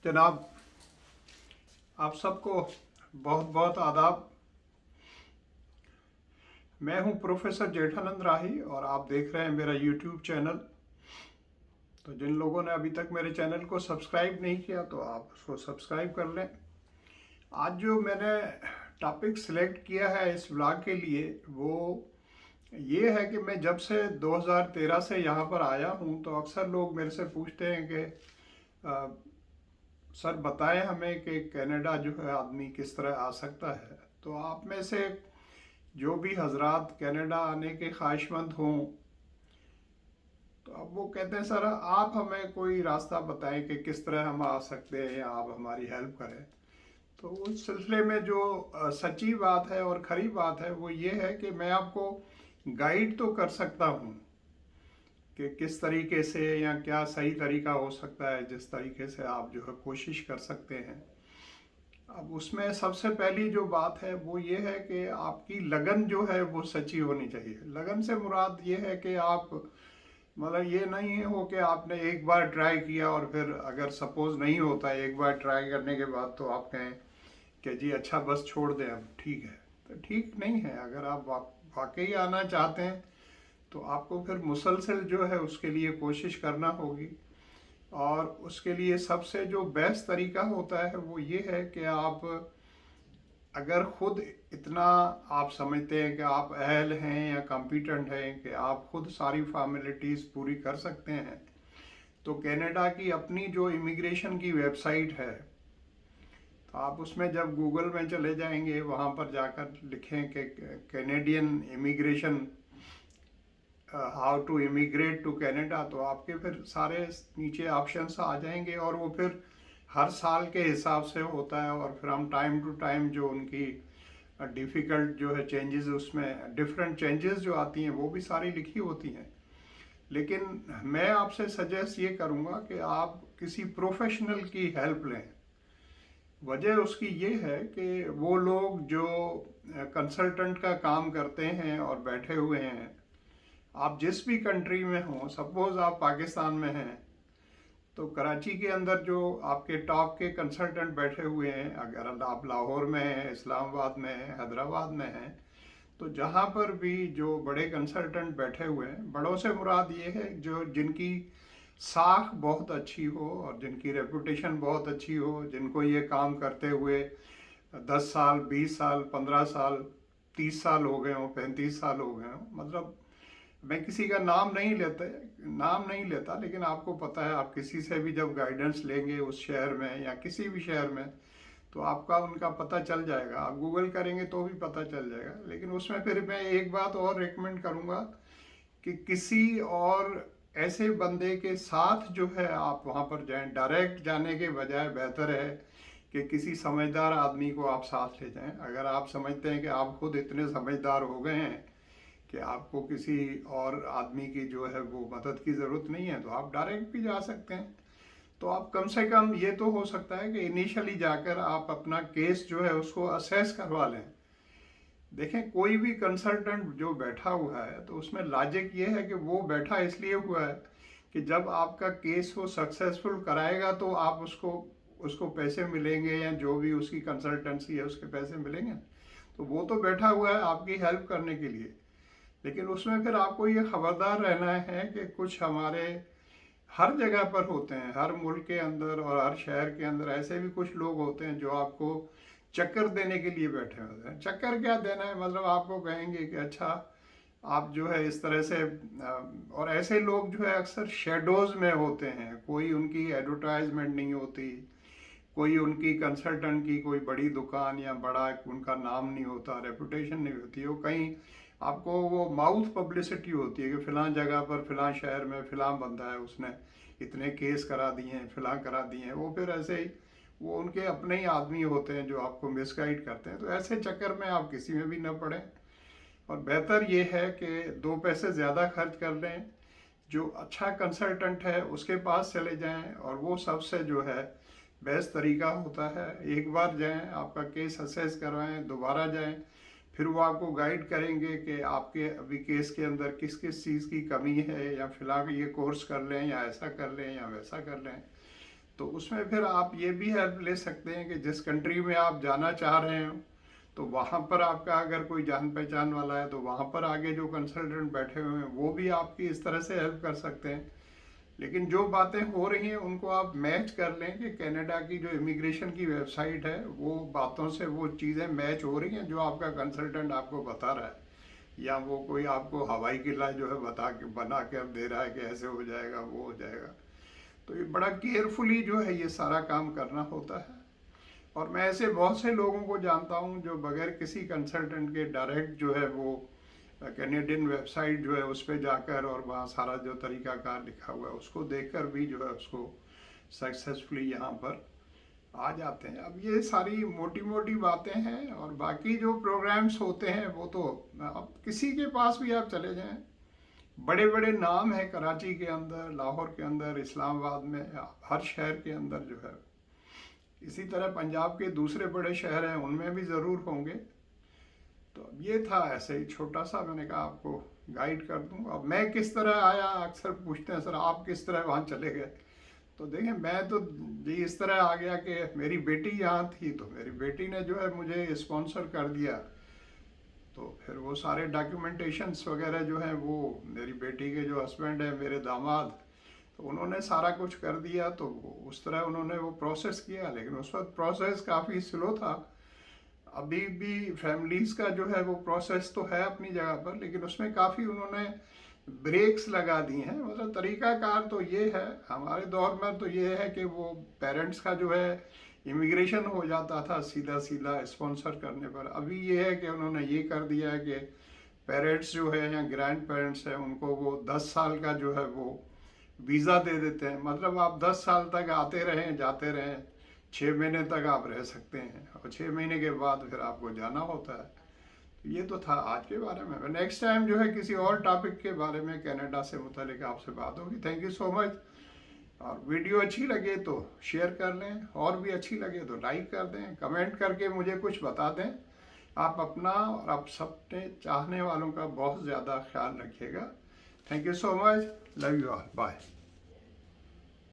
जनाब, आप सबको बहुत बहुत आदाब। मैं हूं प्रोफेसर जेठानंद राही और आप देख रहे हैं मेरा यूट्यूब चैनल। तो जिन लोगों ने अभी तक मेरे चैनल को सब्सक्राइब नहीं किया तो आप उसको सब्सक्राइब कर लें। आज जो मैंने टॉपिक सिलेक्ट किया है इस ब्लॉग के लिए वो ये है कि मैं जब से 2013 से यहाँ पर आया हूँ तो अक्सर लोग मेरे से पूछते हैं कि अ, सर बताएं हमें कि कनाडा जो है आदमी किस तरह आ सकता है। तो आप में से जो भी हजरात कनाडा आने के ख्वाहिशमंद हों तो अब वो कहते हैं सर आप हमें कोई रास्ता बताएं कि किस तरह हम आ सकते हैं या आप हमारी हेल्प करें। तो उस सिलसिले में जो सच्ची बात है और खरी बात है वो ये है कि मैं आपको गाइड तो कर सकता हूँ कि किस तरीके से या क्या सही तरीका हो सकता है जिस तरीके से आप जो है कोशिश कर सकते हैं। अब उसमें सबसे पहली जो बात है वो ये है कि आपकी लगन जो है वो सच्ची होनी चाहिए। लगन से मुराद ये है कि आप मतलब ये नहीं हो कि आपने एक बार ट्राई किया और फिर अगर सपोज नहीं होता है एक बार ट्राई करने के बाद तो आप कहें कि जी अच्छा बस छोड़ दें अब ठीक है। तो ठीक नहीं है। अगर आप वाकई आना चाहते हैं तो आपको फिर मुसलसल जो है उसके लिए कोशिश करना होगी। और उसके लिए सबसे जो बेस्ट तरीका होता है वो ये है कि आप अगर खुद इतना आप समझते हैं कि आप अहल हैं या कॉम्पिटेंट हैं कि आप खुद सारी फॉर्मेलिटीज़ पूरी कर सकते हैं तो कनाडा की अपनी जो इमिग्रेशन की वेबसाइट है तो आप उसमें जब गूगल में चले जाएंगे वहाँ पर जाकर लिखें कि Canadian immigration how to immigrate to Canada तो आपके फिर सारे नीचे ऑप्शंस आ जाएंगे और वो फिर हर साल के हिसाब से होता है और फिर हम टाइम टू टाइम जो उनकी डिफ़िकल्ट जो है चेंजेस उसमें डिफरेंट चेंजेस जो आती हैं वो भी सारी लिखी होती हैं। लेकिन मैं आपसे सजेस्ट ये करूँगा कि आप किसी प्रोफेशनल की हेल्प लें। वजह उसकी ये है कि वो लोग जो कंसल्टेंट का काम करते हैं और बैठे हुए हैं आप जिस भी कंट्री में हों सपोज आप पाकिस्तान में हैं तो कराची के अंदर जो आपके टॉप के कंसल्टेंट बैठे हुए हैं अगर आप लाहौर में हैं इस्लामाबाद में हैं हैदराबाद में हैं तो जहाँ पर भी जो बड़े कंसल्टेंट बैठे हुए हैं बड़ों से मुराद ये है जो जिनकी साख बहुत अच्छी हो और जिनकी रेपुटेशन बहुत अच्छी हो जिनको ये काम करते हुए 10 साल 20 साल 15 साल 30 साल हो गए हों 35 साल हो गए हों। मतलब मैं किसी का नाम नहीं लेता लेकिन आपको पता है आप किसी से भी जब गाइडेंस लेंगे उस शहर में या किसी भी शहर में तो आपका उनका पता चल जाएगा। आप गूगल करेंगे तो भी पता चल जाएगा। लेकिन उसमें फिर मैं एक बात और रेकमेंड करूँगा कि किसी और ऐसे बंदे के साथ जो है आप वहाँ पर जाएं। डायरेक्ट जाने के बजाय बेहतर है कि किसी समझदार आदमी को आप साथ ले जाएं। अगर आप समझते हैं कि आप खुद इतने समझदार हो गए हैं कि आपको किसी और आदमी की जो है वो मदद की ज़रूरत नहीं है तो आप डायरेक्ट भी जा सकते हैं। तो आप कम से कम ये तो हो सकता है कि इनिशियली जाकर आप अपना केस जो है उसको असेस करवा लें। देखें कोई भी कंसल्टेंट जो बैठा हुआ है तो उसमें लॉजिक ये है कि वो बैठा इसलिए हुआ है कि जब आपका केस वो सक्सेसफुल कराएगा तो आप उसको उसको पैसे मिलेंगे या जो भी उसकी कंसल्टेंसी है उसके पैसे मिलेंगे। तो वो तो बैठा हुआ है आपकी हेल्प करने के लिए। लेकिन उसमें फिर आपको ये खबरदार रहना है कि कुछ हमारे हर जगह पर होते हैं हर मुल्क के अंदर और हर शहर के अंदर ऐसे भी कुछ लोग होते हैं जो आपको चक्कर देने के लिए बैठे होते हैं। चक्कर क्या देना है मतलब आपको कहेंगे कि अच्छा आप जो है इस तरह से और ऐसे लोग जो है अक्सर शेडोज में होते हैं। कोई उनकी एडवर्टाइजमेंट नहीं होती कोई उनकी कंसल्टेंट की कोई बड़ी दुकान या बड़ा उनका नाम नहीं होता रेपुटेशन नहीं होती। वो कहीं आपको वो माउथ पब्लिसिटी होती है कि फ़लाँ जगह पर फ़लाँ शहर में फ़लाँ बंदा है उसने इतने केस करा दिए हैं फ़लाँ करा दिए हैं। वो फिर ऐसे ही वो उनके अपने ही आदमी होते हैं जो आपको मिसगाइड करते हैं। तो ऐसे चक्कर में आप किसी में भी न पड़ें और बेहतर ये है कि 2 पैसे ज़्यादा खर्च कर लें। जो अच्छा कंसल्टेंट है उसके पास चले जाएं और वो सबसे जो है बेस्ट तरीका होता है। एक बार जाएं आपका केस असेस करवाएं दोबारा जाएं फिर वो आपको गाइड करेंगे कि आपके अभी केस के अंदर किस किस चीज़ की कमी है या फिलहाल ये कोर्स कर लें या ऐसा कर लें या वैसा कर लें। तो उसमें फिर आप ये भी हेल्प ले सकते हैं कि जिस कंट्री में आप जाना चाह रहे हो तो वहाँ पर आपका अगर कोई जान पहचान वाला है तो वहाँ पर आगे जो कंसल्टेंट बैठे हुए हैं वो भी आपकी इस तरह से हेल्प कर सकते हैं। लेकिन जो बातें हो रही हैं उनको आप मैच कर लें कि कनाडा की जो इमिग्रेशन की वेबसाइट है वो बातों से वो चीज़ें मैच हो रही हैं जो आपका कंसल्टेंट आपको बता रहा है, या वो कोई आपको हवाई किला जो है बता के बना के अब दे रहा है कि ऐसे हो जाएगा वो हो जाएगा। तो ये बड़ा केयरफुली जो है ये सारा काम करना होता है। और मैं ऐसे बहुत से लोगों को जानता हूँ जो बगैर किसी कंसल्टेंट के डायरेक्ट जो है वो कैनेडियन वेबसाइट जो है उस पर जाकर और वहाँ सारा जो तरीकाकार लिखा हुआ है उसको देखकर भी जो है उसको सक्सेसफुली यहाँ पर आ जाते हैं। अब ये सारी मोटी मोटी बातें हैं, और बाकी जो प्रोग्राम्स होते हैं वो तो अब किसी के पास भी आप चले जाएं, बड़े बड़े नाम हैं कराची के अंदर, लाहौर के अंदर, इस्लामाबाद में, हर शहर के अंदर जो है। इसी तरह पंजाब के दूसरे बड़े शहर हैं उनमें भी ज़रूर होंगे। तो अब ये था ऐसे ही छोटा सा, मैंने कहा आपको गाइड कर दूं। अब मैं किस तरह आया, अक्सर पूछते हैं सर आप किस तरह वहाँ चले गए। तो देखें मैं तो जी इस तरह आ गया कि मेरी बेटी यहाँ थी तो मेरी बेटी ने जो है मुझे स्पॉन्सर कर दिया। तो फिर वो सारे डॉक्यूमेंटेशंस वगैरह जो हैं वो मेरी बेटी के जो हस्बैंड है मेरे दामाद, तो उन्होंने सारा कुछ कर दिया। तो उस तरह उन्होंने वो प्रोसेस किया, लेकिन उस वक्त प्रोसेस काफ़ी स्लो था। अभी भी फैमिलीज़ का जो है वो प्रोसेस तो है अपनी जगह पर, लेकिन उसमें काफ़ी उन्होंने ब्रेक्स लगा दी हैं। मतलब तरीक़ाकार तो ये है, हमारे दौर में तो ये है कि वो पेरेंट्स का जो है इमिग्रेशन हो जाता था सीधा सीधा स्पॉन्सर करने पर। अभी ये है कि उन्होंने ये कर दिया है कि पेरेंट्स जो है या ग्रैंड पेरेंट्स हैं उनको वो 10 साल का जो है वो वीज़ा दे देते हैं। मतलब आप 10 साल तक आते रहें जाते रहें, 6 महीने तक आप रह सकते हैं और 6 महीने के बाद फिर आपको जाना होता है। तो ये तो था आज के बारे में। नेक्स्ट टाइम जो है किसी और टॉपिक के बारे में कनाडा से मुतालिक आपसे बात होगी। Thank you so much. और वीडियो अच्छी लगे तो शेयर कर लें, और भी अच्छी लगे तो लाइक कर दें, कमेंट करके मुझे कुछ बता दें। आप अपना और आप सबने चाहने वालों का बहुत ज़्यादा ख्याल रखिएगा। Thank you so much. Love you all. Bye.